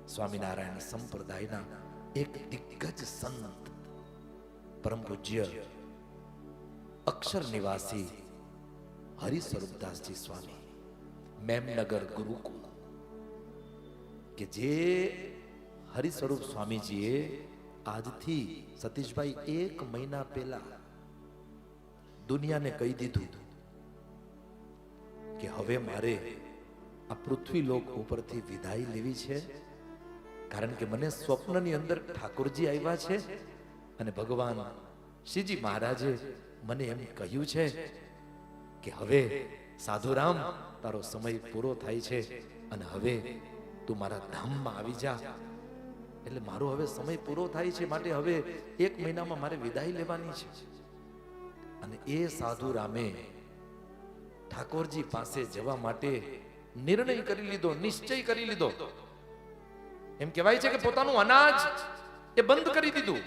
સ્વામિનારાયણ સંપ્રદાયના એક દિગ્ગજ સંત પરમ પૂજ્ય અક્ષર નિવાસી હરિ સ્વરૂપદાસજી સ્વામી મેમનગર ગુરુકુળ, કે જે હરિ સ્વરૂપ સ્વામીજીએ આજથી સતીશભાઈ 1 મહિના પહેલા દુનિયાને કહી દીધું કે હવે મારે આ પૃથ્વી લોક ઉપરથી વિદાય લેવી છે, કારણ કે મને સ્વપ્નની અંદર ઠાકોરજી આવ્યા છે અને ભગવાન શ્રીજી મહારાજે મને એમ કહ્યું છે કે હવે સાધુરામ તારો સમય પૂરો થાય છે અને હવે તું મારા ધામમાં આવી જા. એટલે મારો હવે સમય પૂરો થાય છે, માટે હવે 1 મહિનામાં મારે વિદાય લેવાની છે. અને એ સાધુ રામે ઠાકોરજી પાસે જવા માટે નિર્ણય કરી લીધો, નિશ્ચય કરી લીધો. એમ કહેવાય છે કે પોતાનું અનાજ એ બંધ કરી દીધું,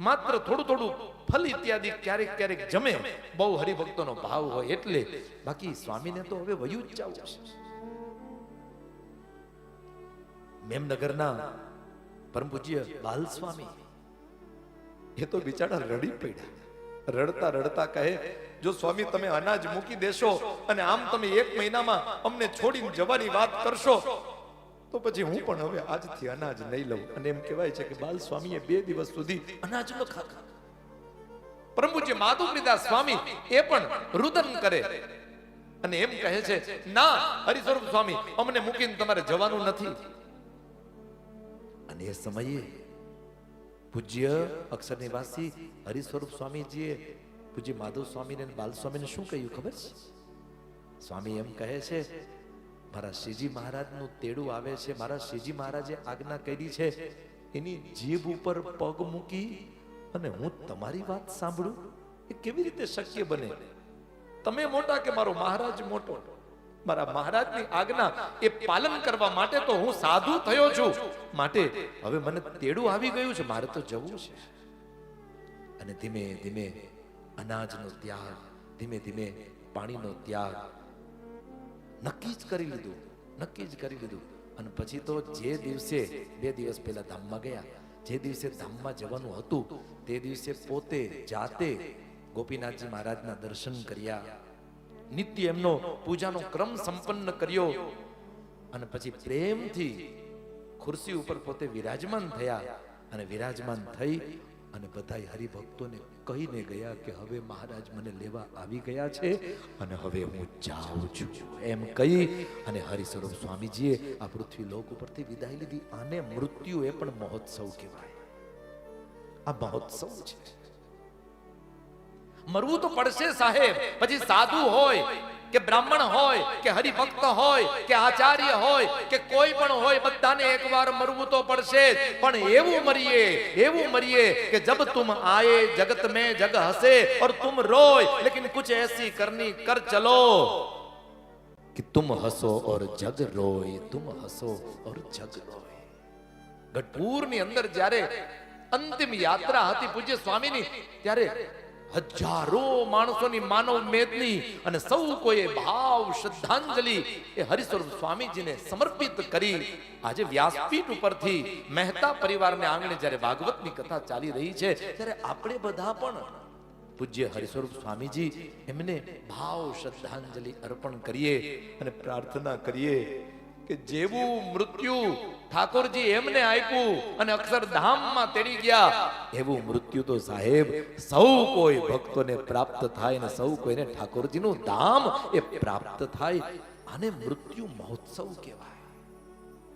માત્ર થોડું થોડું ફલ ઇત્યાદિ ક્યારેક ક્યારેક જમે, બહુ હરિભક્તોનો ભાવ હોય એટલે. બાકી સ્વામીને તો હવે વયું જ જવું છે. મેમનગરના પરમ પૂજ્ય બાલ સ્વામી એ તો બિચારા રડી પડ્યા. રડતા રડતા કહે, જો સ્વામી તમે અનાજ મૂકી દેશો અને આમ તમે 1 મહિનામાં અમને છોડીને જવાની વાત કરશો તો પછી હું પણ હવે આજથી અનાજ નહીં લઉં. અને એમ કહેવાય છે કે બાલ સ્વામીએ 2 દિવસ સુધી અનાજ ન ખાધા. પરમ પૂજ્ય માધુપ્રદાસ સ્વામી એ પણ રુદન કરે અને એમ કહે છે, ના હરિ સ્વરૂપ સ્વામી, અમને મૂકીને તમારે જવાનું નથી. અને એ સમયે પૂજ્ય અક્ષર નિવાસી હરિ સ્વરૂપ સ્વામીજીએ પૂજ્ય માધવ સ્વામીને બાલ સ્વામીને શું કહ્યું ખબર છે? સ્વામી એમ કહે છે, મારા શ્રીજી મહારાજનું તેડું આવે છે, મારા શ્રીજી મહારાજે આજ્ઞા કરી છે, એની જીભ ઉપર પગ મૂકી અને હું તમારી વાત સાંભળું, એ કેવી રીતે શક્ય બને? તમે મોટા કે મારો મહારાજ મોટો? મારા મહારાજની આજ્ઞા એ પાલન કરવા માટે તો હું સાધુ થયો છું, માટે હવે મને તેડું આવી ગયું છે, મારે તો જવું છે. અને ધીમે ધીમે અનાજનો ત્યાગ, ધીમે ધીમે પાણીનો ત્યાગ નક્કી જ કરી લીધું. અને પછી તો જે દિવસે 2 દિવસ પહેલા ધામમાં ગયા, જે દિવસે ધામમાં જવાનું હતું તે દિવસે પોતે જાતે ગોપીનાથજી મહારાજના દર્શન કર્યા, નિત્ય એમનો પૂજાનો ક્રમ સંપન્ન કર્યો અને પછી પ્રેમથી ખુરશી ઉપર પોતે વિરાજમાન થયા. અને વિરાજમાન થઈ અને બધા હરિભક્તોને કહીને ગયા કે હવે મહારાજ મને લેવા આવી ગયા છે અને હવે હું જાઉં છું. એમ કહી અને હરિ સ્વરૂપ સ્વામીજીએ આ પૃથ્વી લોક ઉપરથી વિદાય લીધી. આને મૃત્યુ એ પણ મહોત્સવ કહેવાય. આ મહોત્સવ છે. મરવું તો પડશે સાહેબ. પછી સાધુ હોય કે બ્રાહ્મણ હોય કે હરિભક્ત હોય કે આચાર્ય હોય કે કોઈ પણ હોય, બધાને એકવાર મરવું તો પડશે. પણ એવું મરીએ કે જબ તુમ આए जगत में जग हंसे और तुम रोए, लेकिन कुछ ऐसी करनी कर चलो कि तुम हंसो और जग रोए, तुम हंसो और जग रोए. ગઢપુરની અંદર જ્યારે અંતિમ યાત્રા હતી પૂજ્ય સ્વામીની, ત્યારે હજારો માણસોની માનવ મેદની અને સૌ કોઈએ ભાવ શ્રદ્ધાંજલિ એ હરિ સ્વરૂપ સ્વામીજીને સમર્પિત કરી. આજે વ્યાસપીઠ ઉપરથી મહેતા પરિવારને આંગણે જ્યારે ભાગવતની કથા ચાલી રહી છે, ત્યારે આપણે બધા પણ પૂજ્ય હરિ સ્વરૂપ સ્વામીજી એમને ભાવ શ્રદ્ધાંજલિ અર્પણ કરીએ અને પ્રાર્થના કરીએ કે જેવું મૃત્યુ ઠાકોરજી એમને આપ્યું અને અક્ષરધામમાં તેડી ગયા, એવું મૃત્યુ તો સાહેબ સૌ કોઈ ભક્તોને પ્રાપ્ત થાય અને સૌ કોઈને ઠાકોરજીનું ધામ એ પ્રાપ્ત થાય. આને મૃત્યુ મહોત્સવ કહેવાય.